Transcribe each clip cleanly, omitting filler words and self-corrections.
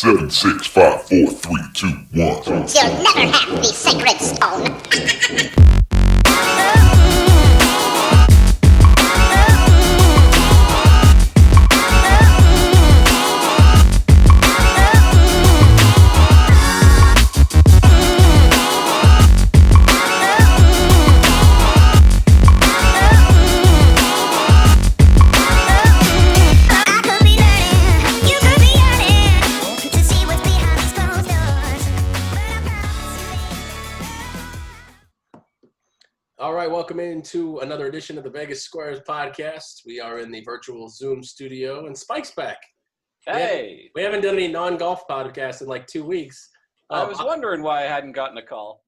7, 6, 5, 4, 3, 2, 1. You'll never have the sacred stone. All right, welcome into another edition of the Vegas Squares podcast. We are in the virtual Zoom studio, and Spike's back. Hey! We haven't done any non-golf podcasts in like 2 weeks. I was wondering why I hadn't gotten a call.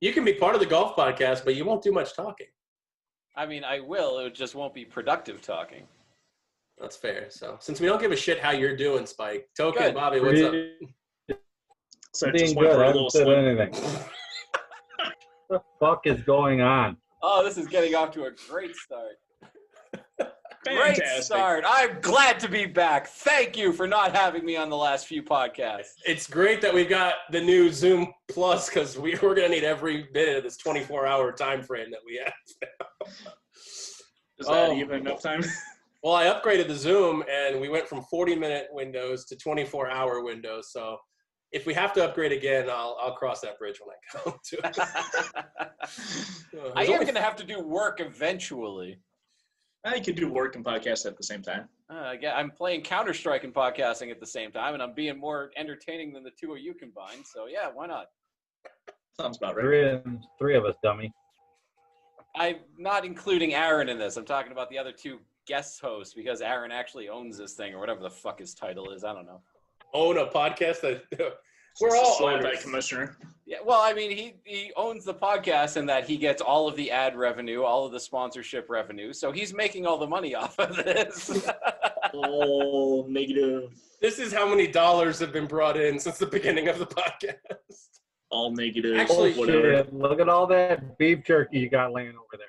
You can be part of the golf podcast, but you won't do much talking. I mean, I will. It just won't be productive talking. That's fair. So, since we don't give a shit how you're doing, Spike, Token, Good. Bobby, what's up? So Being just went good. for I a haven't little said swim. anything. What the fuck is going on? Oh, this is getting off to a great start. Great Fantastic. start. I'm glad to be back. Thank you for not having me on the last few podcasts. It's great that we've got the new Zoom Plus because we're going to need every bit of this 24-hour time frame that we have. Is that even enough time? Well, I upgraded the Zoom, and we went from 40-minute windows to 24-hour windows. So if we have to upgrade again, I'll cross that bridge when I come to it. I am going to have to do work eventually. I could do work and podcast at the same time. I'm playing Counter-Strike and podcasting at the same time, and I'm being more entertaining than the two of you combined. So, yeah, why not? Sounds about right. Three of us, dummy. I'm not including Aaron in this. I'm talking about the other two guest hosts because Aaron actually owns this thing or whatever the fuck his title is. I don't know. Own a podcast that we're all Slap owners. that commissioner. Yeah, well, I mean, he owns the podcast in that he gets all of the ad revenue, all of the sponsorship revenue. So he's making all the money off of this. All negative. This is how many dollars have been brought in since the beginning of the podcast. All negative. Actually, whatever. Shit, look at all that beef jerky you got laying over there.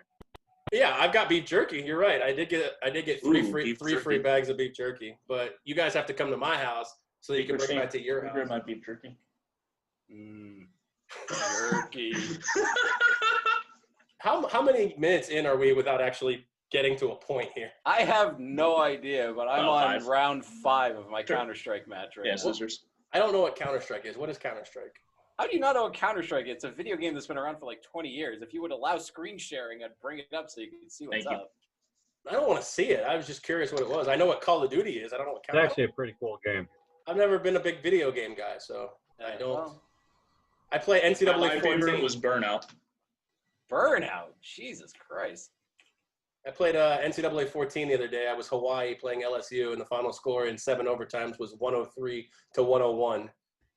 Yeah, I've got beef jerky. You're right. I did get three Ooh, free beef free jerky. bags of beef jerky. But you guys have to come to my house so that you can bring it back to your Grab house. my beef jerky. Jerky. How many minutes in are we without actually getting to a point here? I have no idea, but I'm About on 5. round 5 of my Sure. Counter-Strike match right Yeah, now. scissors. I don't know what Counter-Strike is. What is Counter-Strike? How do you not know what Counter-Strike is? It's a video game that's been around for like 20 years. If you would allow screen sharing, I'd bring it up so you could see what's Thank you. up. I don't want to see it. I was just curious what it was. I know what Call of Duty is. I don't know what It's Counter. actually a pretty cool game. I've never been a big video game guy, so I don't. Well, I play My NCAA favorite 14. was Burnout. Burnout. Jesus Christ. I played NCAA 14 the other day. I was Hawaii playing LSU, and the final score in 7 overtimes was 103 to 101.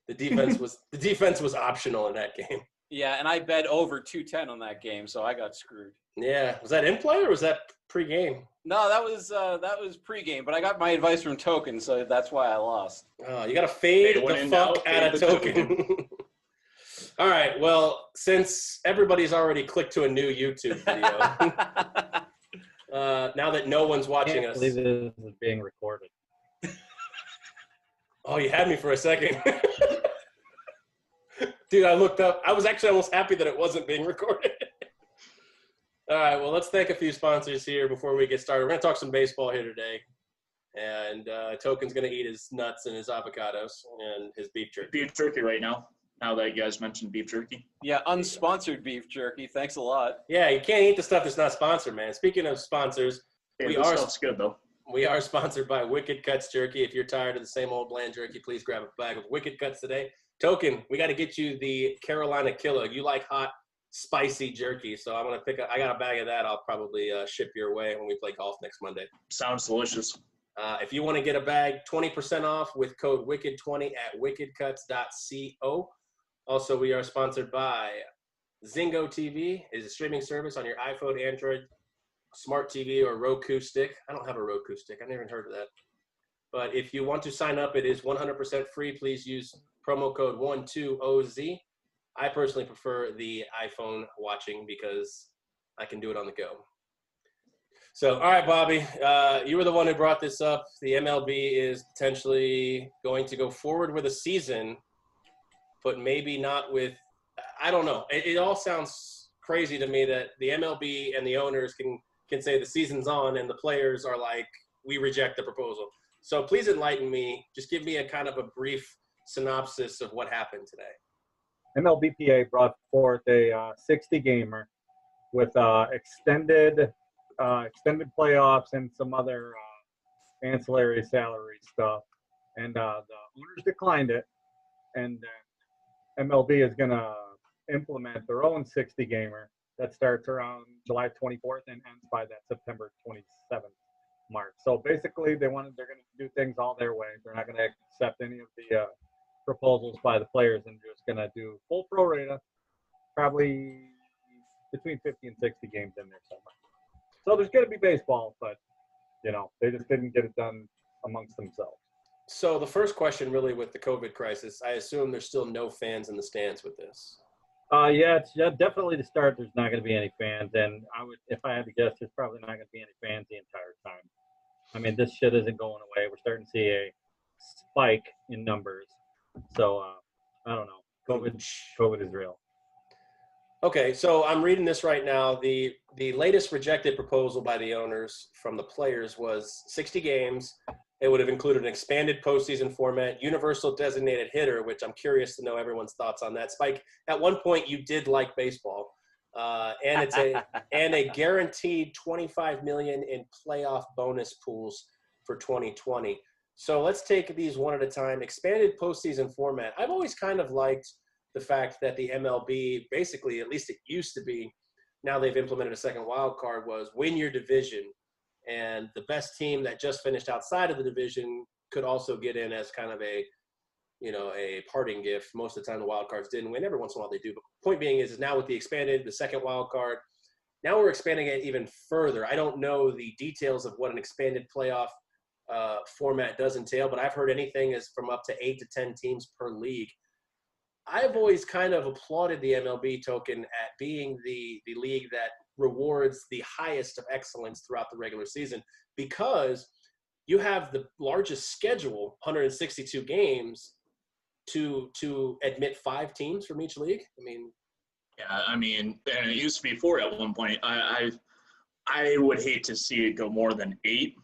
The defense was optional in that game. Yeah, and I bet over 210 on that game, so I got screwed. Yeah, was that in play or was that pre-game? No, that was pregame, but I got my advice from Token, so that's why I lost. Oh, you got to fade Fade the when in fuck doubt, out of fade the Token. All right, well, since everybody's already clicked to a new YouTube video, now that no one's I watching can't us. believe this is being recorded. Oh, you had me for a second. Dude, I looked up. I was actually almost happy that it wasn't being recorded. All right, well, let's thank a few sponsors here before we get started. We're going to talk some baseball here today. And Token's going to eat his nuts and his avocados and his beef jerky. Beef jerky right now. Now that you guys mentioned beef jerky. Yeah, unsponsored beef jerky. Thanks a lot. Yeah, you can't eat the stuff that's not sponsored, man. Speaking of sponsors, Hey, We this are- stuff's good though. we are sponsored by Wicked Cuts Jerky. If you're tired of the same old bland jerky, please grab a bag of Wicked Cuts today. Token, we got to get you the Carolina Killer. You like hot, spicy jerky, so I'm gonna I got a bag of that. I'll probably ship your way when we play golf next Monday. Sounds delicious. If you want to get a bag, 20% off with code WICKED20 at wickedcuts.co. Also, we are sponsored by Zingo TV. Is a streaming service on your iPhone, Android, Smart TV, or Roku stick. I don't have a Roku stick. I've never even heard of that. But if you want to sign up, it is 100% free. Please use promo code 12OZ. I personally prefer the iPhone watching because I can do it on the go. So, all right, Bobby, you were the one who brought this up. The MLB is potentially going to go forward with a season, but maybe not with, I don't know. It all sounds crazy to me that the MLB and the owners can say the season's on and the players are like, we reject the proposal. So please enlighten me. Just give me a kind of a brief synopsis of what happened today. MLBPA brought forth a 60-gamer with extended playoffs and some other ancillary salary stuff, and the owners declined it. And MLB is going to implement their own 60-gamer that starts around July 24th and ends by that September 27th mark. So basically, they're going to do things all their way. They're not going to accept any of the proposals by the players and just going to do full prorata, probably between 50 and 60 games in there somewhere. So there's going to be baseball, but, they just didn't get it done amongst themselves. So the first question really with the COVID crisis, I assume there's still no fans in the stands with this. It's definitely to start. There's not going to be any fans, and if I had to guess, there's probably not going to be any fans the entire time. I mean, this shit isn't going away. We're starting to see a spike in numbers. So I don't know. COVID is real. Okay, so I'm reading this right now. The latest rejected proposal by the owners from the players was 60 games. It would have included an expanded postseason format, universal designated hitter, which I'm curious to know everyone's thoughts on that. Spike, at one point you did like baseball, and it's a guaranteed $25 million in playoff bonus pools for 2020. So let's take these one at a time. Expanded postseason format. I've always kind of liked the fact that the MLB, basically, at least it used to be, now they've implemented a second wild card, was win your division. And the best team that just finished outside of the division could also get in as kind of a parting gift. Most of the time the wild cards didn't win. Every once in a while they do. But point being is now with the second wild card, now we're expanding it even further. I don't know the details of what an expanded playoff format does entail, but I've heard anything is from up to 8 to 10 teams per league. I've always kind of applauded the MLB token at being the league that rewards the highest of excellence throughout the regular season, because you have the largest schedule, 162 games, to admit 5 teams from each league. And it used to be 4 at one point. I would hate to see it go more than 8.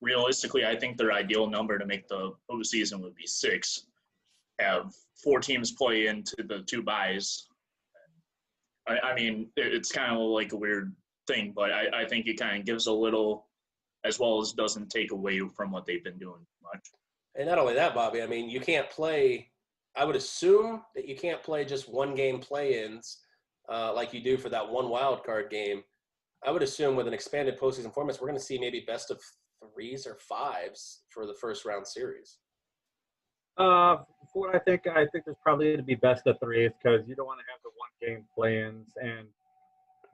Realistically, I think their ideal number to make the postseason would be 6. Have 4 teams play into the 2 byes. It's kind of like a weird thing, but I think it kind of gives a little, as well as doesn't take away from what they've been doing much. And not only that, Bobby, you can't play, I would assume that you can't play just 1-game play-ins like you do for that one wild card game. I would assume with an expanded postseason format, we're going to see maybe best of 3s or 5s for the first round series. For what I think there's probably going to be best of 3s because you don't want to have the 1-game play-ins, and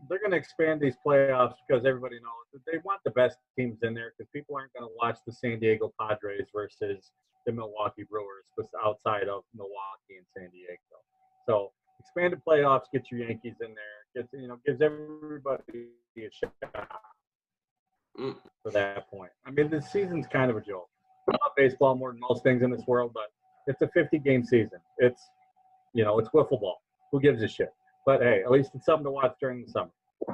they're going to expand these playoffs because everybody knows that they want the best teams in there because people aren't going to watch the San Diego Padres versus the Milwaukee Brewers outside of Milwaukee and San Diego. So expanded playoffs, get your Yankees in there, gives everybody a shot for that point. The season's kind of a joke. I love baseball more than most things in this world, but it's a 50-game season. It's wiffle ball. Who gives a shit? But hey, at least it's something to watch during the summer.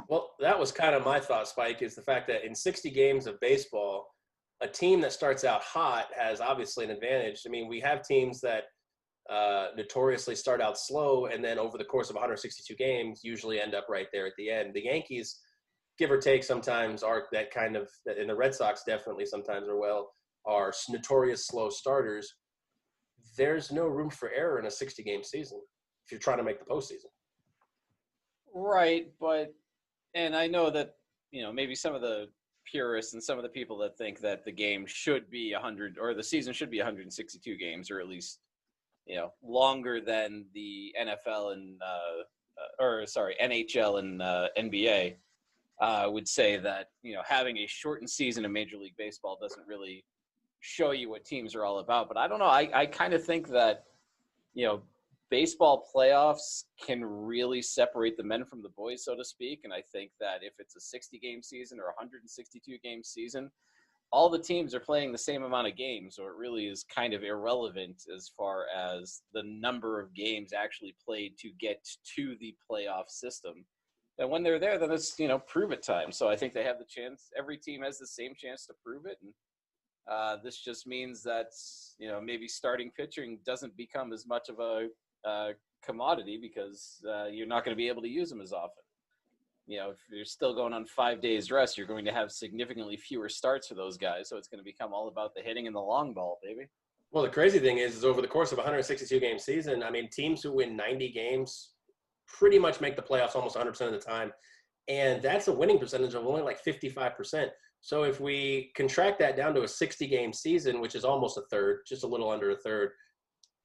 Well, that was kind of my thought, Spike, is the fact that in 60 games of baseball, a team that starts out hot has obviously an advantage. We have teams that notoriously start out slow and then over the course of 162 games usually end up right there at the end. The Yankees, give or take, sometimes are that kind of, and the Red Sox definitely sometimes are notorious slow starters. There's no room for error in a 60-game season if you're trying to make the postseason. Right, and I know that, maybe some of the purists and some of the people that think that the game should be 100 or the season should be 162 games, or at least, longer than the NFL and NHL and NBA, would say that, having a shortened season of Major League Baseball doesn't really show you what teams are all about. But I don't know. I kind of think that, baseball playoffs can really separate the men from the boys, so to speak. And I think that if it's a 60-game season or a 162-game season, all the teams are playing the same amount of games, so it really is kind of irrelevant as far as the number of games actually played to get to the playoff system. And when they're there, then it's, prove it time. So I think they have the chance. Every team has the same chance to prove it. And this just means that, maybe starting pitching doesn't become as much of a commodity because you're not going to be able to use them as often. If you're still going on 5 days rest, you're going to have significantly fewer starts for those guys. So it's going to become all about the hitting and the long ball, baby. Well, the crazy thing is over the course of a 162-game season, I mean, teams who win 90 games pretty much make the playoffs almost 100% of the time. And that's a winning percentage of only like 55%. So if we contract that down to a 60-game season, which is almost a third, just a little under a third,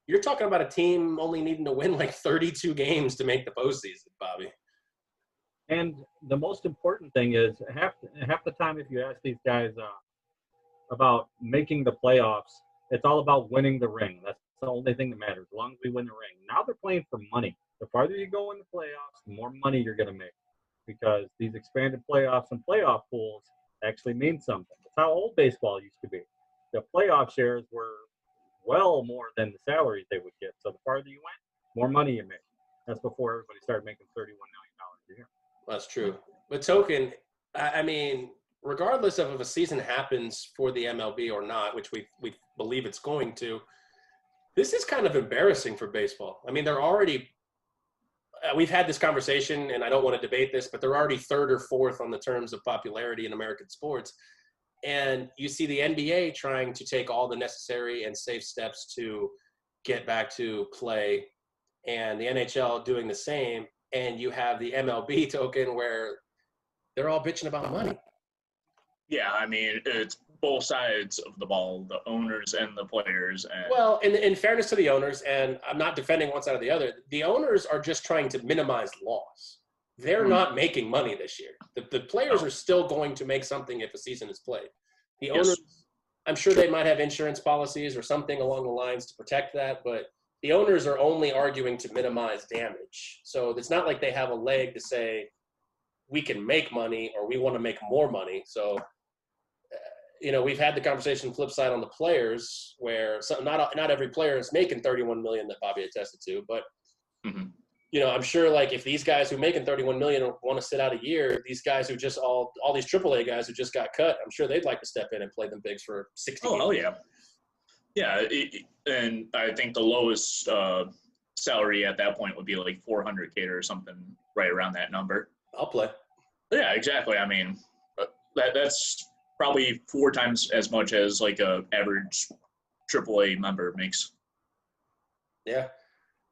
you're talking about a team only needing to win like 32 games to make the postseason, Bobby. And the most important thing is half the time if you ask these guys about making the playoffs, it's all about winning the ring. That's the only thing that matters, as long as we win the ring. Now they're playing for money. The farther you go in the playoffs, the more money you're going to make because these expanded playoffs and playoff pools actually mean something. That's how old baseball used to be. The playoff shares were well more than the salaries they would get. So the farther you went, more money you make. That's before everybody started making $31 million a year. That's true. But Token, I mean, regardless of if a season happens for the MLB or not, which we believe it's going to, this is kind of embarrassing for baseball. I mean, they're already we've had this conversation, and I don't want to debate this, but they're already third or fourth on the terms of popularity in American sports. And you see the NBA trying to take all the necessary and safe steps to get back to play, and the NHL doing the same. And you have the MLB token where they're all bitching about money. Yeah, I mean, it's both sides of the ball, the owners and the players. And well, in fairness to the owners, and I'm not defending one side or the other, the owners are just trying to minimize loss. They're not making money this year. The players are still going to make something if a season is played. The owners, I'm sure they might have insurance policies or something along the lines to protect that, but the owners are only arguing to minimize damage. So it's not like they have a leg to say, we can make money or we want to make more money. So, we've had the conversation flip side on the players where not every player is making $31 million that Bobby attested to, but I'm sure like if these guys who are making $31 million want to sit out a year, these guys who just all these AAA guys who just got cut, I'm sure they'd like to step in and play them bigs for 60 games. Oh, yeah. Yeah, and I think the lowest salary at that point would be like $400K or something, right around that number. I'll play. Yeah, exactly. I mean, that's probably 4 times as much as like a average AAA member makes. Yeah.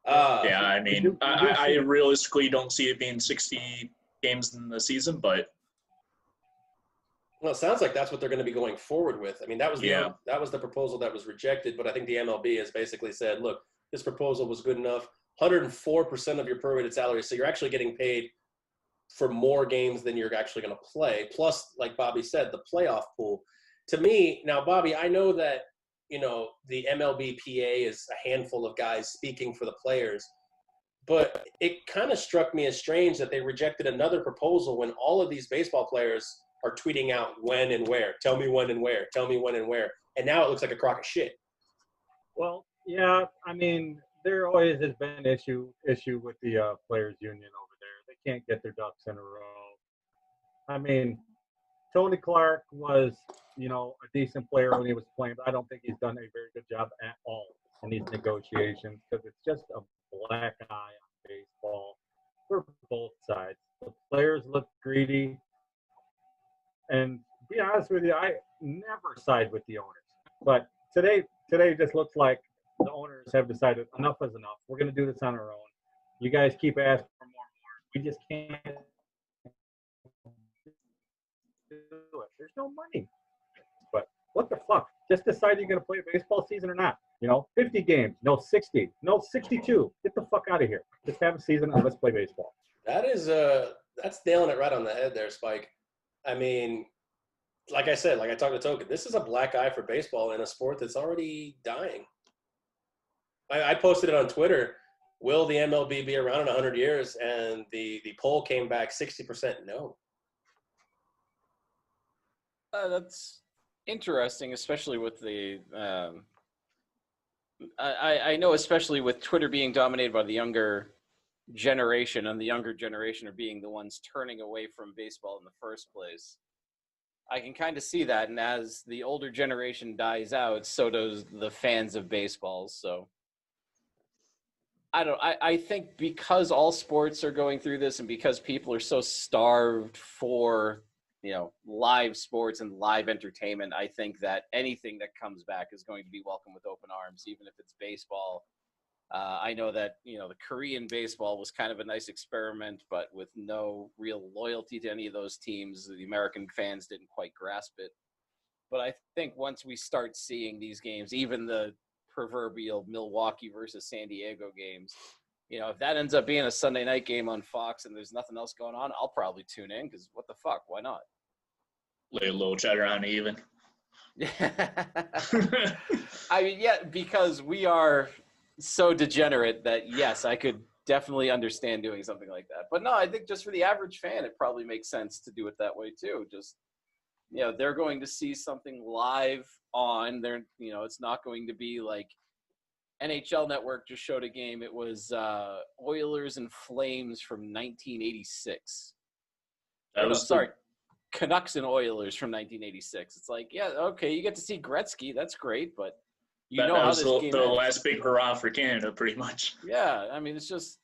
I mean, I realistically don't see it being 60 games in the season, but. Well, it sounds like that's what they're going to be going forward with. I mean, that was the proposal that was rejected, but I think the MLB has basically said, look, this proposal was good enough. 104% of your prorated salary, so you're actually getting paid for more games than you're actually going to play. Plus, like Bobby said, the playoff pool. To me, now, Bobby, I know that, the MLB PA is a handful of guys speaking for the players, but it kind of struck me as strange that they rejected another proposal when all of these baseball players are tweeting out when and where. Tell me when and where. Tell me when and where. And now it looks like a crock of shit. Well, yeah, I mean, there always has been issue with the players union over there. They can't get their ducks in a row. I mean, Tony Clark was, a decent player when he was playing, but I don't think he's done a very good job at all in these negotiations because it's just a black eye on baseball for both sides. The players look greedy. And to be honest with you, I never side with the owners. But today just looks like the owners have decided enough is enough. We're going to do this on our own. You guys keep asking for more and more. We just can't do it. There's no money. But what the fuck? Just decide you're going to play a baseball season or not. 50 games, no 60, no 62. Get the fuck out of here. Just have a season and let's play baseball. That's nailing it right on the head there, Spike. I mean, like I said, like I talked to Token, this is a black eye for baseball in a sport that's already dying. I posted it on Twitter will the MLB be around in 100 years? And the poll came back 60% no. That's interesting, especially with the. I know, especially with Twitter being dominated by the younger generation, and the younger generation are being the ones turning away from baseball in the first place. I can kind of see that, and as the older generation dies out, so does the fans of baseball. So I think because all sports are going through this, and because people are so starved for live sports and live entertainment, I think that anything that comes back is going to be welcome with open arms, even if it's baseball. I know that the Korean baseball was kind of a nice experiment, but with no real loyalty to any of those teams, the American fans didn't quite grasp it. But I think once we start seeing these games, even the proverbial Milwaukee versus San Diego games, if that ends up being a Sunday night game on Fox and there's nothing else going on, I'll probably tune in because what the fuck, why not? Lay a little cheddar on even. I mean, yeah, because we are so degenerate that, yes, I could definitely understand doing something like that. But no, I think just for the average fan, it probably makes sense to do it that way too. Just, they're going to see something live on there. It's not going to be like NHL Network just showed a game. It was Oilers and Flames from 1986. Canucks and Oilers from 1986. It's like, yeah, okay, you get to see Gretzky. That's great, but that how was this game the ends. last big hurrah for Canada, pretty much. Yeah, I mean, it's just,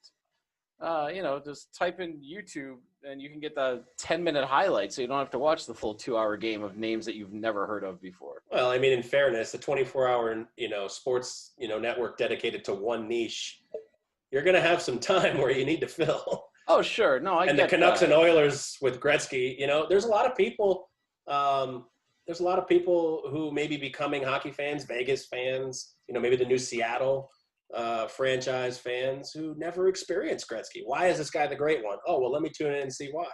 just type in YouTube and you can get the 10-minute highlight, so you don't have to watch the full 2-hour game of names that you've never heard of before. Well, I mean, in fairness, the 24-hour, sports, network dedicated to one niche, you're going to have some time where you need to fill. Oh, sure. No, I get that. And the Canucks and Oilers with Gretzky, there's a lot of people. There's a lot of people who may be becoming hockey fans, Vegas fans, maybe the new Seattle franchise fans who never experienced Gretzky. Why is this guy the great one? Oh, well, let me tune in and see why.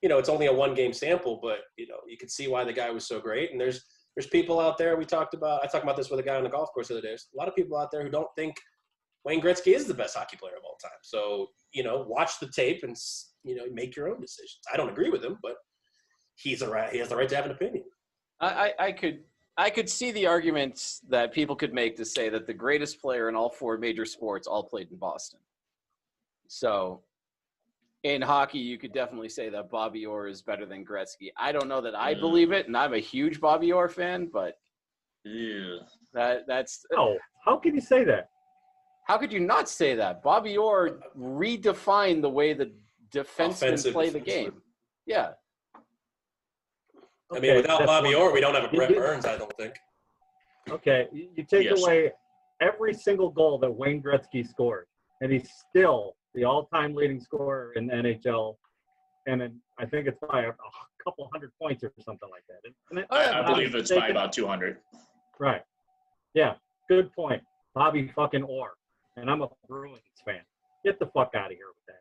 It's only a one-game sample, but, you can see why the guy was so great. And there's people out there, I talked about this with a guy on the golf course the other day. There's a lot of people out there who don't think Wayne Gretzky is the best hockey player of all time. So, watch the tape and, make your own decisions. I don't agree with him, but he has the right to have an opinion. I could see the arguments that people could make to say that the greatest player in all four major sports all played in Boston. So in hockey, you could definitely say that Bobby Orr is better than Gretzky. I don't know that I believe it, and I'm a huge Bobby Orr fan, but that's – Oh, how can you say that? How could you not say that? Bobby Orr redefined the way the defensemen play the game. Yeah. I mean, without Bobby Orr, we don't have a Brett Burns, I don't think. Okay, you take away every single goal that Wayne Gretzky scored, and he's still the all-time leading scorer in the NHL, and I think it's by a couple hundred points or something like that. I believe it's by about 200. Right. Yeah, good point. Bobby fucking Orr. And I'm a Bruins fan. Get the fuck out of here with that.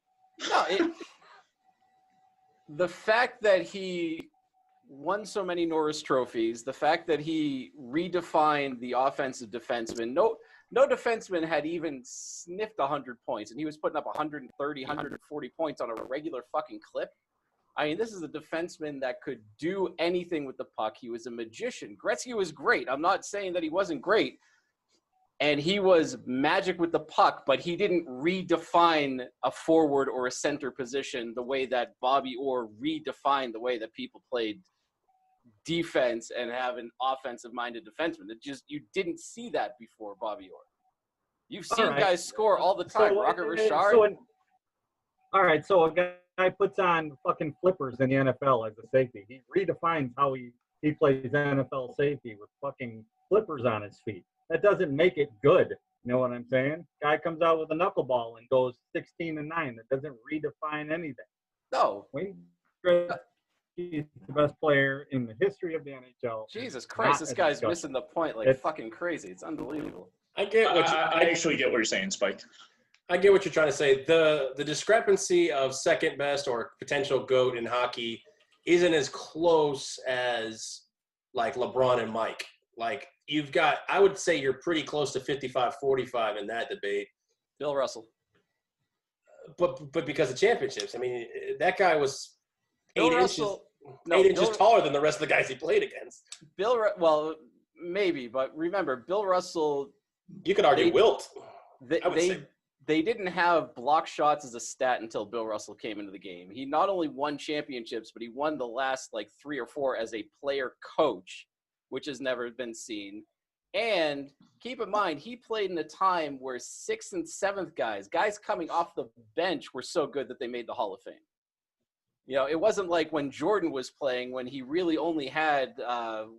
No, the fact that he won so many Norris trophies, the fact that he redefined the offensive defenseman. No defenseman had even sniffed 100 points, and he was putting up 130, 140 points on a regular fucking clip. I mean, this is a defenseman that could do anything with the puck. He was a magician. Gretzky was great. I'm not saying that he wasn't great. And he was magic with the puck, but he didn't redefine a forward or a center position the way that Bobby Orr redefined the way that people played defense and have an offensive-minded defenseman. You didn't see that before Bobby Orr. You've seen guys score all the time. Rocket Richard. All right, so a guy puts on fucking flippers in the NFL as a safety. He redefines how he plays NFL safety with fucking flippers on his feet. That doesn't make it good. You know what I'm saying? Guy comes out with a knuckleball and goes 16-9. That doesn't redefine anything. No. Wayne Gretzky is the best player in the history of the NHL. Jesus Christ, this guy's missing the point like fucking crazy. It's unbelievable. I actually get what you're saying, Spike. I get what you're trying to say. The discrepancy of second best or potential GOAT in hockey isn't as close as like LeBron and Mike. Like I would say you're pretty close to 55-45 in that debate. Bill Russell. but because of championships. I mean, that guy was Bill 8 Russell. inches, 8 inches taller than the rest of the guys he played against. Well, maybe, but remember, Bill Russell. You could argue Wilt. I would say. They didn't have block shots as a stat until Bill Russell came into the game. He not only won championships, but he won the last like 3 or 4 as a player coach, which has never been seen. And keep in mind, he played in a time where 6th and 7th guys coming off the bench, were so good that they made the Hall of Fame. You know, it wasn't like when Jordan was playing, when he really only had,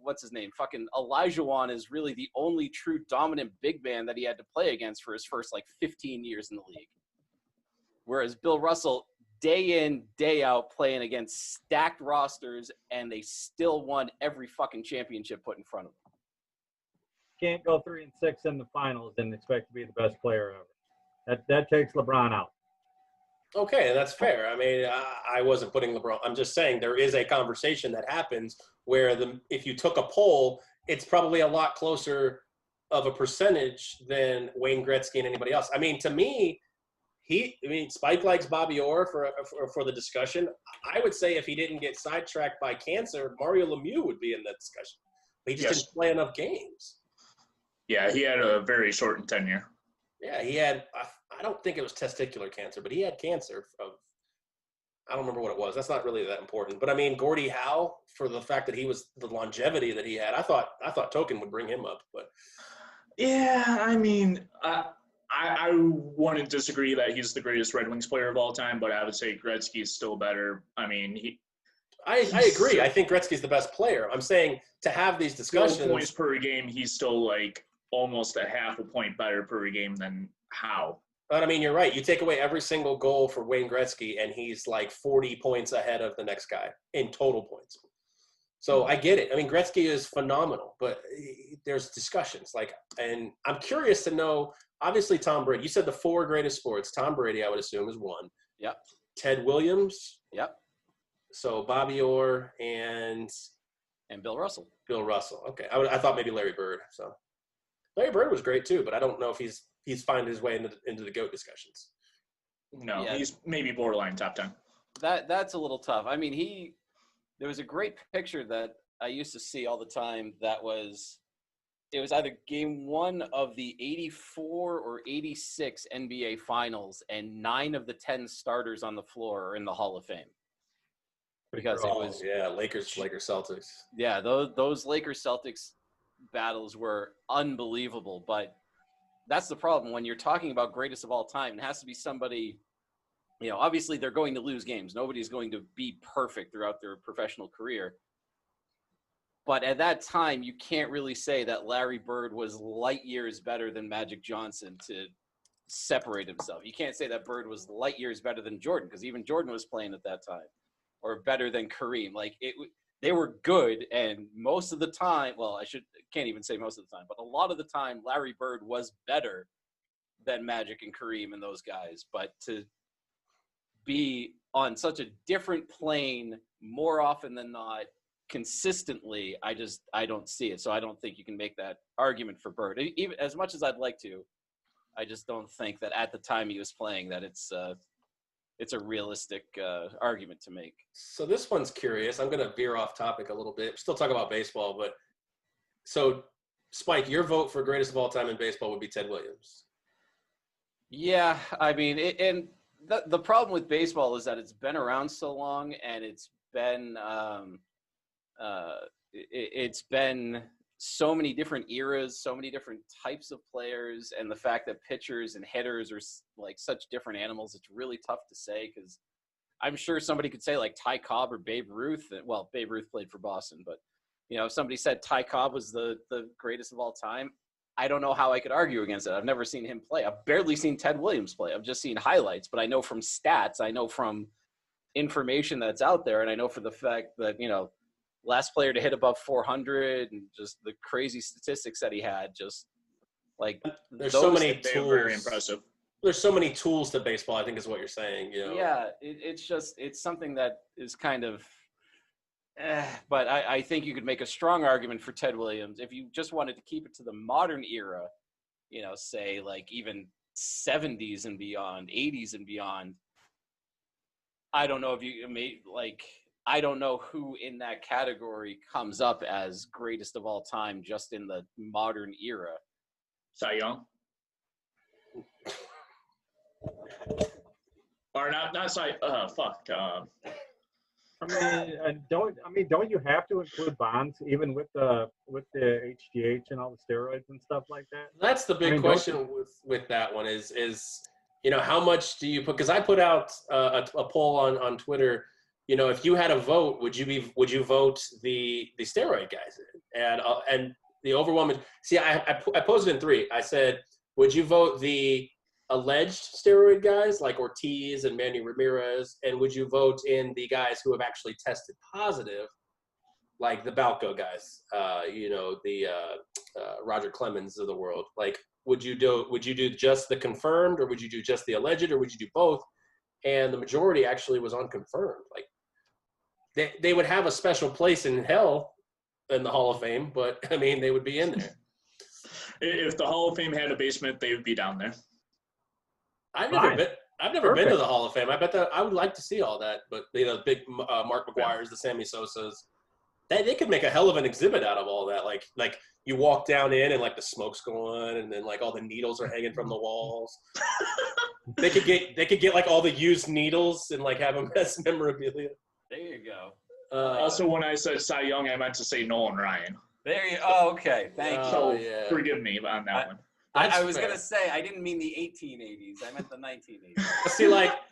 what's his name? Fucking Olajuwon is really the only true dominant big man that he had to play against for his first, like, 15 years in the league. Whereas Bill Russell, day in, day out, playing against stacked rosters, and they still won every fucking championship put in front of them. Can't go 3-6 in the finals and expect to be the best player ever. That takes LeBron out. Okay, and that's fair. I mean, I wasn't putting LeBron. I'm just saying there is a conversation that happens where if you took a poll, it's probably a lot closer of a percentage than Wayne Gretzky and anybody else. I mean, to me, Spike likes Bobby Orr for the discussion. I would say if he didn't get sidetracked by cancer, Mario Lemieux would be in that discussion. But he just didn't play enough games. Yeah, he had a very shortened tenure. Yeah, he had. I don't think it was testicular cancer, but he had cancer I don't remember what it was. That's not really that important. But I mean, Gordie Howe, for the fact that he was the longevity that he had, I thought Token would bring him up. But yeah, I mean, I wouldn't disagree that he's the greatest Red Wings player of all time, but I would say Gretzky is still better. I mean, I agree. I think Gretzky's the best player. I'm saying to have these discussions. Points per game, he's still like almost a half a point better per game than Howe. But I mean, you're right. You take away every single goal for Wayne Gretzky, and he's like 40 points ahead of the next guy in total points. So I get it. I mean, Gretzky is phenomenal, but there's discussions. And I'm curious to know, obviously, Tom Brady. You said the 4 greatest sports. Tom Brady, I would assume, is 1. Yep. Ted Williams. Yep. So Bobby Orr and Bill Russell. Bill Russell. Okay. I thought maybe Larry Bird. So Larry Bird was great too, but I don't know if he's finding his way into the GOAT discussions. No, he's maybe borderline top 10. That's a little tough. I mean, there was a great picture that I used to see all the time it was either game 1 of the 84 or 86 NBA finals, and 9 of the 10 starters on the floor are in the Hall of Fame. Because it was Lakers Celtics. Yeah, those Lakers Celtics battles were unbelievable, but that's the problem when you're talking about greatest of all time. It has to be somebody, obviously they're going to lose games. Nobody's going to be perfect throughout their professional career. But at that time, you can't really say that Larry Bird was light years better than Magic Johnson to separate himself. You can't say that Bird was light years better than Jordan, because even Jordan was playing at that time, or better than Kareem. They were good, and most of the time, well, can't even say most of the time, but a lot of the time, Larry Bird was better than Magic and Kareem and those guys. But to be on such a different plane more often than not, consistently, I don't see it. So I don't think you can make that argument for Bird. Even as much as I'd like to, I just don't think that at the time he was playing that it's a realistic argument to make. So this one's curious. I'm going to veer off topic a little bit. Still talk about baseball, but so Spike, your vote for greatest of all time in baseball would be Ted Williams. Yeah, I mean, and the problem with baseball is that it's been around so long, and it's been so many different eras, so many different types of players, and the fact that pitchers and hitters are like such different animals, it's really tough to say, because I'm sure somebody could say like Ty Cobb or Babe Ruth. Well, Babe Ruth played for Boston, but if somebody said Ty Cobb was the greatest of all time, I don't know how I could argue against it. I've never seen him play. I've barely seen Ted Williams play. I've just seen highlights, but I know from stats, I know from information that's out there, and I know for the fact that, last player to hit above 400 and just the crazy statistics that he had, just like there's so many tools. Very impressive. There's so many tools to baseball, I think is what you're saying. Yeah, it's something that is kind of, but I think you could make a strong argument for Ted Williams if you just wanted to keep it to the modern era, say like even 70s and beyond, 80s and beyond. I don't know if you may I don't know who in that category comes up as greatest of all time just in the modern era. Cy Young. Or not Cy. Fuck. Don't you have to include Bonds even with the HGH and all the steroids and stuff like that? That's the big question with that one is how much do you put? Because I put out a poll on Twitter. If you had a vote, would you vote the steroid guys? And the overwhelming. See, I posed it in 3. I said, would you vote the alleged steroid guys like Ortiz and Manny Ramirez, and would you vote in the guys who have actually tested positive, like the Balco guys, the Roger Clemens of the world? Like, would you do just the confirmed, or would you do just the alleged, or would you do both? And the majority actually was unconfirmed. Like, they would have a special place in hell in the Hall of Fame, but I mean, they would be in there. If the Hall of Fame had a basement, they would be down there. I've never been to the Hall of Fame. I bet that I would like to see all that, but big Mark McGuire's, the Sammy Sosa's, they could make a hell of an exhibit out of all that. Like you walk down in and like the smoke's going, and then like all the needles are hanging from the walls. They could get like all the used needles and like have them as memorabilia. There you go. Also, when I said Cy Young, I meant to say Nolan Ryan. There you. Oh, okay. Thank you. So forgive me on that one. I was gonna say I didn't mean the 1880s. I meant the 1980s.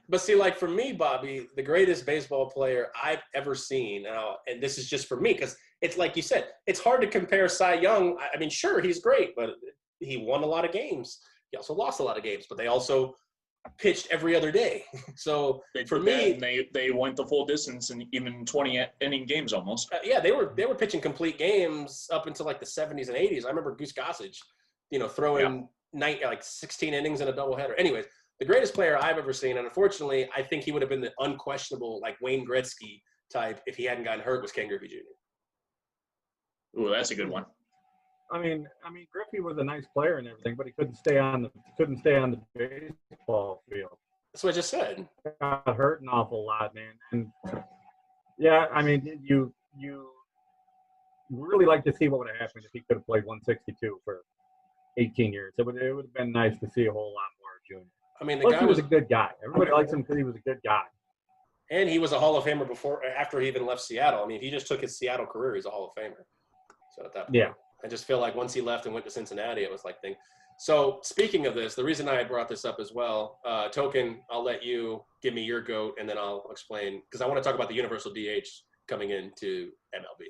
But see, for me, Bobby, the greatest baseball player I've ever seen, and this is just for me, because it's like you said, it's hard to compare Cy Young. I mean, sure, he's great, but he won a lot of games. He also lost a lot of games, but they also pitched every other day. So for me, they went the full distance in even 20-inning games almost. They were pitching complete games up until like the 70s and 80s. I remember Goose Gossage, throwing 16 innings in a doubleheader. Anyways, the greatest player I've ever seen, and unfortunately, I think he would have been the unquestionable, like Wayne Gretzky type if he hadn't gotten hurt, was Ken Griffey Jr. Ooh, that's a good one. I mean, Griffey was a nice player and everything, but he couldn't stay on the baseball field. That's what I just said. Got hurt an awful lot, man. And yeah, I mean, you really like to see what would have happened if he could have played 162 for 18 years. It would have been nice to see a whole lot more of Junior. I mean, Plus, he was a good guy. Everybody likes him because he was a good guy. And he was a Hall of Famer after he even left Seattle. I mean, if he just took his Seattle career, he's a Hall of Famer. So at that point, yeah. I just feel like once he left and went to Cincinnati, it was like thing. So speaking of this, the reason I brought this up as well, Token, I'll let you give me your GOAT, and then I'll explain, because I want to talk about the universal DH coming into MLB.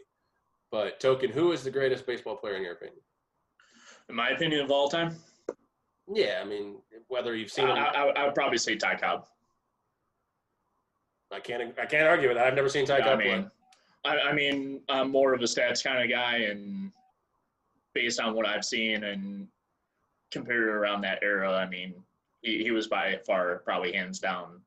But Token, who is the greatest baseball player in your opinion? In my opinion, of all time? Yeah, I mean, whether you've seen him. I would probably say Ty Cobb. I can't argue with that. I've never seen Ty Cobb play. I mean, I'm more of a stats kind of guy, and based on what I've seen and compared around that era, I mean, he was by far probably hands down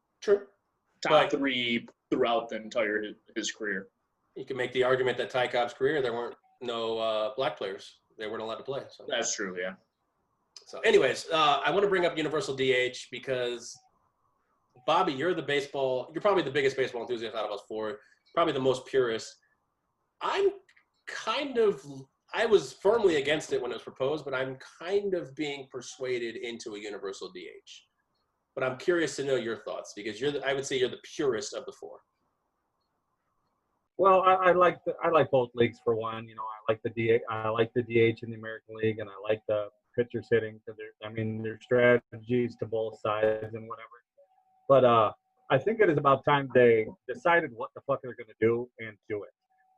top 3 throughout the entire his career. You can make the argument that Ty Cobb's career, there weren't no black players. They weren't allowed to play. So. That's true, yeah. So anyways, I want to bring up universal DH because, Bobby, you're probably the biggest baseball enthusiast out of us 4, probably the most purist. I was firmly against it when it was proposed, but I'm kind of being persuaded into a universal DH. But I'm curious to know your thoughts, because I would say you're the purist of the 4. Well, I like both leagues for one. I like the DH in the American League, and I like the pitchers hitting because there's strategies to both sides and whatever. But I think it is about time they decided what the fuck they're going to do and do it.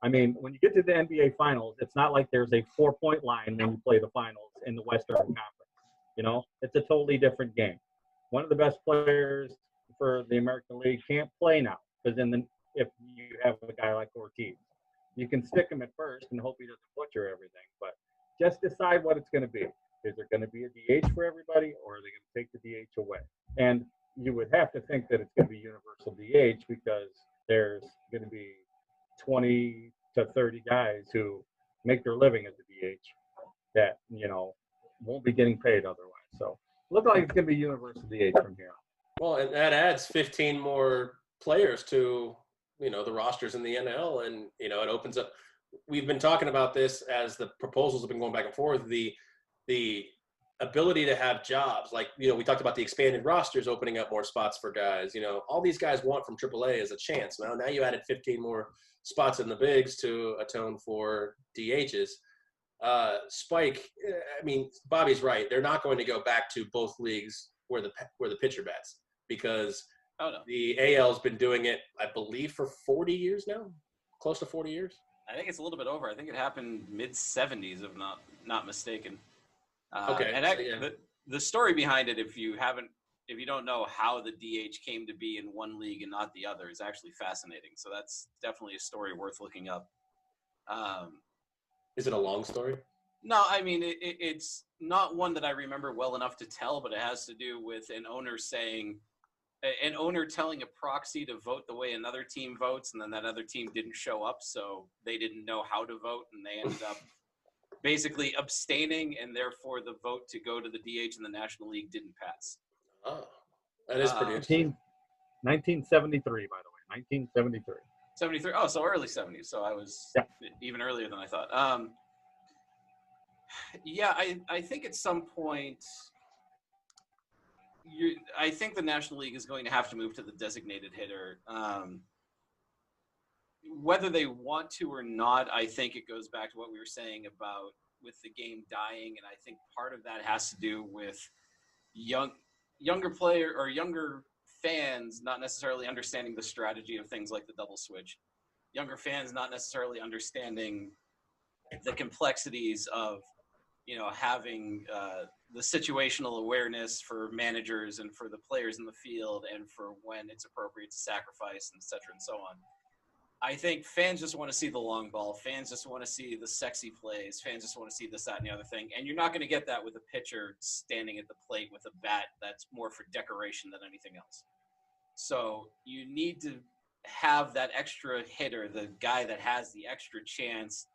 I mean, when you get to the NBA Finals, it's not like there's a 4-point line when you play the finals in the Western Conference. It's a totally different game. One of the best players for the American League can't play now because if you have a guy like Ortiz, you can stick him at first and hope he doesn't butcher everything. But just decide what it's going to be. Is there going to be a DH for everybody, or are they going to take the DH away? And you would have to think that it's going to be universal DH because there's going to be 20 to 30 guys who make their living as a DH that, won't be getting paid otherwise. So Look like it's going to be University DH from here on. Well, and that adds 15 more players to, the rosters in the NL, and, it opens up. We've been talking about this as the proposals have been going back and forth, the ability to have jobs. Like, we talked about the expanded rosters opening up more spots for guys. All these guys want from AAA is a chance. Now you added 15 more spots in the bigs to atone for DHs. Spike, Bobby's right. They're not going to go back to both leagues where the pitcher bats, because the AL's been doing it, I believe, for 40 years now, close to 40 years. I think it's a little bit over. I think it happened mid-'70s, if not mistaken. Okay. And the story behind it, if you don't know how the DH came to be in one league and not the other, is actually fascinating. So that's definitely a story worth looking up. Is it a long story? No, it's not one that I remember well enough to tell, but it has to do with an owner telling a proxy to vote the way another team votes, and then that other team didn't show up, so they didn't know how to vote, and they ended up basically abstaining, and therefore the vote to go to the DH in the National League didn't pass. Oh, that is pretty interesting. 1973, by the way, 1973. 73. Oh, so early 70s. So I was even earlier than I thought. I think at some point, I think the National League is going to have to move to the designated hitter. Whether they want to or not, I think it goes back to what we were saying about with the game dying, and I think part of that has to do with younger player or younger fans not necessarily understanding the strategy of things like the double switch. Younger fans not necessarily understanding the complexities of, having the situational awareness for managers and for the players in the field, and for when it's appropriate to sacrifice, and et cetera and so on. I think fans just want to see the long ball. Fans just want to see the sexy plays. Fans just want to see this, that, and the other thing. And you're not going to get that with a pitcher standing at the plate with a bat that's more for decoration than anything else. So you need to have that extra hitter, the guy that has the extra chance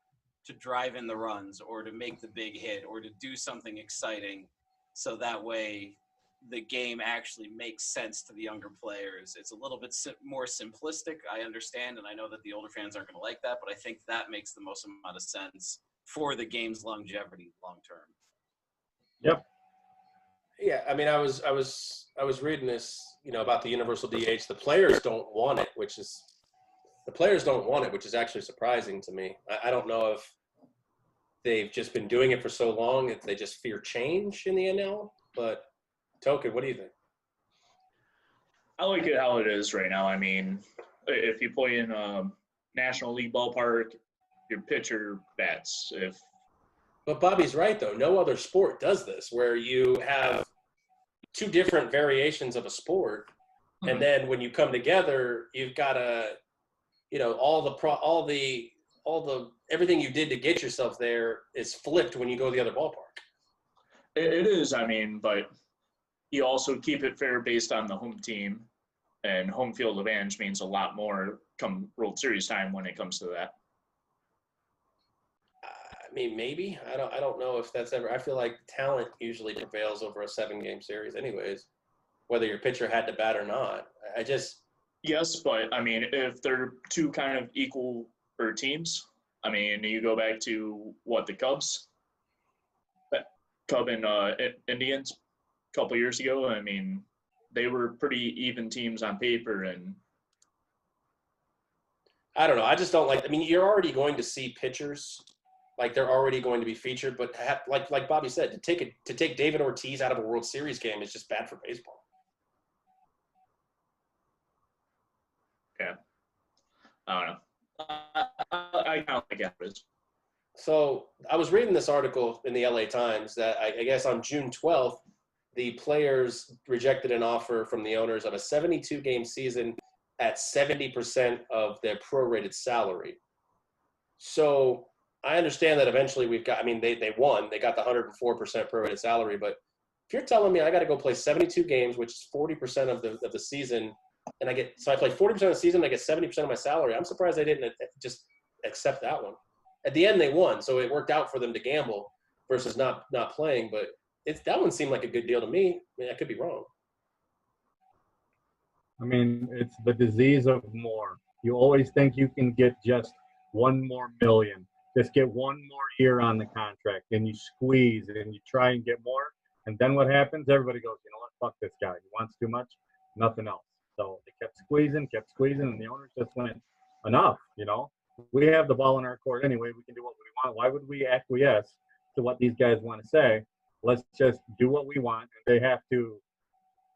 to drive in the runs or to make the big hit or to do something exciting, so that way the game actually makes sense to the younger players. It's a little bit more simplistic, I understand, and I know that the older fans aren't going to like that, but I think that makes the most amount of sense for the game's longevity long term. Yep. Yeah, I was reading this, about the universal DH. The players don't want it, which is actually surprising to me. I don't know if they've just been doing it for so long that they just fear change in the NL, but Token, what do you think? I like it how it is right now. If you play in a National League ballpark, your pitcher bats. But Bobby's right, though. No other sport does this, where you have two different variations of a sport, and then when you come together, you've got to, everything you did to get yourself there is flipped when you go to the other ballpark. It is, but you also keep it fair based on the home team, and home field advantage means a lot more come World Series time when it comes to that. Maybe. I don't know if that's ever. I feel like talent usually prevails over a 7-game series, anyways, whether your pitcher had to bat or not. Yes, but if they're two kind of equal teams, you go back to the Cubs, Cub and Indians a couple years ago. They were pretty even teams on paper, and I don't know. I just don't like. You're already going to see pitchers. Like, they're already going to be featured, but like Bobby said, to take David Ortiz out of a World Series game is just bad for baseball. Yeah, I don't know. I kind of like it. So I was reading this article in the LA Times that I guess on June 12th, the players rejected an offer from the owners of a 72-game season at 70% of their prorated salary. So I understand that eventually they won. They got the 104% prorated salary. But if you're telling me I got to go play 72 games, which is 40% of the season, and I play 40% of the season, I get 70% of my salary. I'm surprised they didn't just accept that one. At the end, they won, so it worked out for them to gamble versus not playing. But that one seemed like a good deal to me. I mean, I could be wrong. I mean, it's the disease of more. You always think you can get just 1 more million. Just get 1 more year on the contract. And you squeeze and you try and get more. And then what happens? Everybody goes, you know what? Fuck this guy. He wants too much. Nothing else. So they kept squeezing, and the owners just went, enough, you know? We have the ball in our court anyway. We can do what we want. Why would we acquiesce to what these guys want to say? Let's just do what we want. And they have to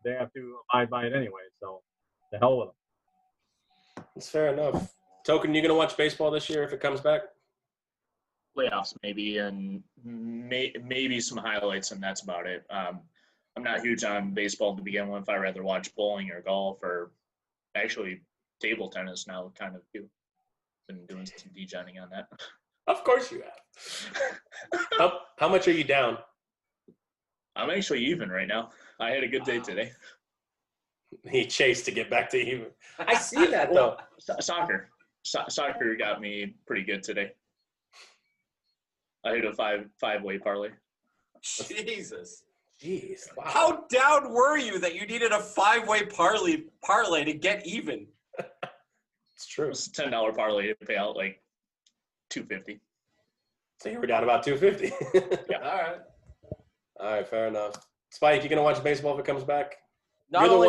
abide by it anyway. So the hell with them. It's fair enough. Token, you going to watch baseball this year if it comes back? Playoffs maybe, and maybe some highlights, and that's about it. I'm not huge on baseball to begin with. I'd rather watch bowling or golf or actually table tennis now. Kind of been doing some degenning on that. Of course you have. How much are you down? I'm actually even right now. I had a good day today. He chased to get back to even. I see that though. Soccer got me pretty good today. I hit a five-way parlay. Jesus. Jeez. Wow. How down were you that you needed a 5-way parlay to get even? It's true. It was a $10 parlay to pay out like $250. So you were down about $250. Yeah. All right. Fair enough. Spike, you gonna watch baseball if it comes back? Not only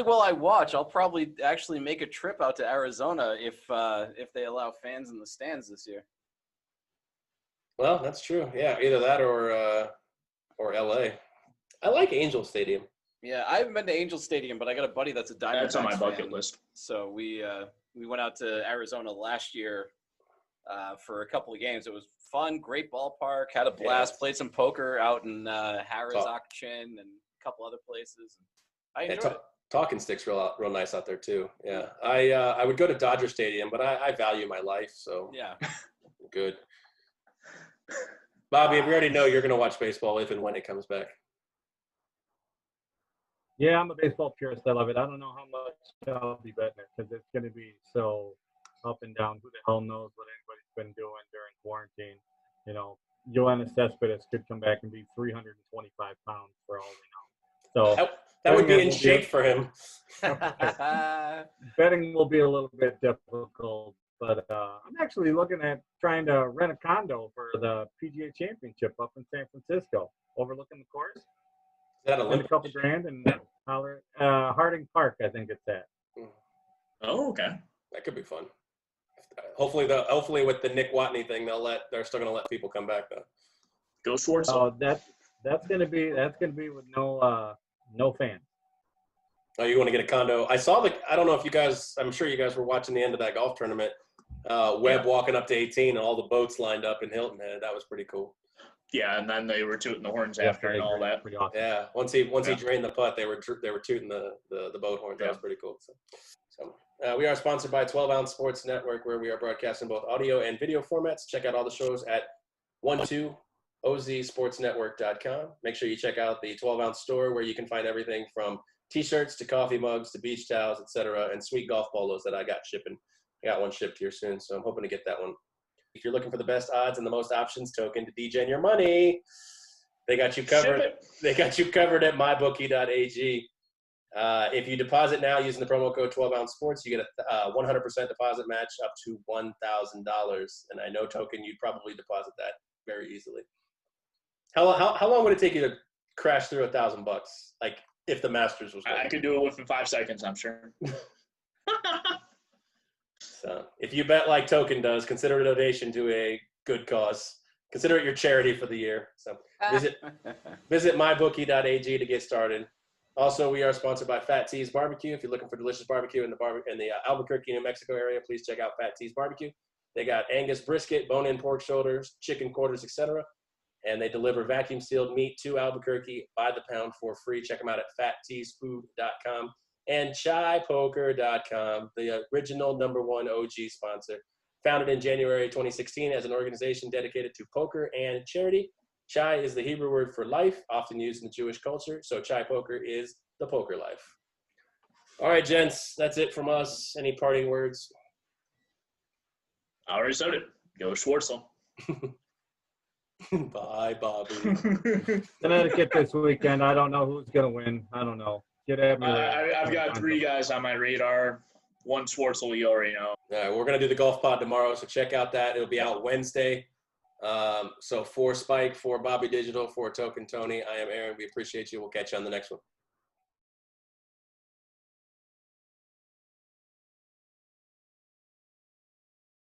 will I watch, I'll probably actually make a trip out to Arizona if they allow fans in the stands this year. Well, that's true. Yeah, either that or LA. I like Angel Stadium. Yeah, I haven't been to Angel Stadium, but I got a buddy that's a Diamondbacks That's on my bucket fan. list. So we went out to Arizona last year for a couple of games. It was fun, great ballpark, had a blast, played some poker out in Harrah's Auction and a couple other places. I enjoyed it. Talking Stick's real nice out there too. Yeah, I would go to Dodger Stadium, but I value my life, so Yeah. Good. Bobby, we already know you're going to watch baseball if and when it comes back. Yeah, I'm a baseball purist. I love it. I don't know how much I'll be betting it because it's going to be so up and down. Who the hell knows what anybody's been doing during quarantine? You know, Yoenis Cespedes could come back and be 325 pounds for all we know. So that would be in shape for him. Betting will be a little bit difficult, but I'm actually looking at trying to rent a condo for the PGA Championship up in San Francisco, overlooking the course. Is that a Spend a couple grand and holler. Harding Park, I think it's at. Oh, okay. That could be fun. Hopefully with the Nick Watney thing, they're still going to let people come back though. Go Schwartz. Oh, that's gonna be with no fans. Oh, you want to get a condo? I don't know if you guys. I'm sure you guys were watching the end of that golf tournament. Webb walking up to 18 and all the boats lined up in Hilton Head. That was pretty cool. Yeah, and then they were tooting the horns after and all that. Pretty awesome. Yeah, once he drained the putt, they were tooting the boat horns. That was pretty cool. So we are sponsored by 12 Ounce Sports Network, where we are broadcasting both audio and video formats. Check out all the shows at 12ozsportsnetwork.com. Make sure you check out the 12 Ounce store, where you can find everything from T-shirts to coffee mugs to beach towels, etc., and sweet golf polos that I got shipping. I got one shipped here soon, so I'm hoping to get that one. If you're looking for the best odds and the most options, Token, to DJ your money, they got you covered. They got you covered at mybookie.ag. If you deposit now using the promo code 12 Ounce Sports, you get a 100% deposit match up to $1,000. And I know, Token, you'd probably deposit that very easily. How long would it take you to crash through $1,000? Like if the Masters was I could do it within 5 seconds, I'm sure. So if you bet like Token does, consider it a donation to a good cause. Consider it your charity for the year. So visit mybookie.ag to get started. Also, we are sponsored by Fat T's Barbecue. If you're looking for delicious barbecue in the Albuquerque, New Mexico area, please check out Fat T's Barbecue. They got Angus brisket, bone-in pork shoulders, chicken quarters, etc. And they deliver vacuum-sealed meat to Albuquerque by the pound for free. Check them out at fatteesfood.com and chaipoker.com, the original #1 OG sponsor. Founded in January 2016 as an organization dedicated to poker and charity. Chai is the Hebrew word for life, often used in the Jewish culture. So Chai Poker is the poker life. All right, gents, that's it from us. Any parting words? I already said it. Go Schwartzel. Bye, Bobby. Connecticut this weekend. I don't know who's going to win. I don't know. Get at me later. I've got 3 guys on my radar. One Schwartzel you already know. All right, we're going to do the golf pod tomorrow, so check out that. It'll be out Wednesday. So for Spike, for Bobby Digital, for Token Tony, I am Aaron. We appreciate you. We'll catch you on the next one.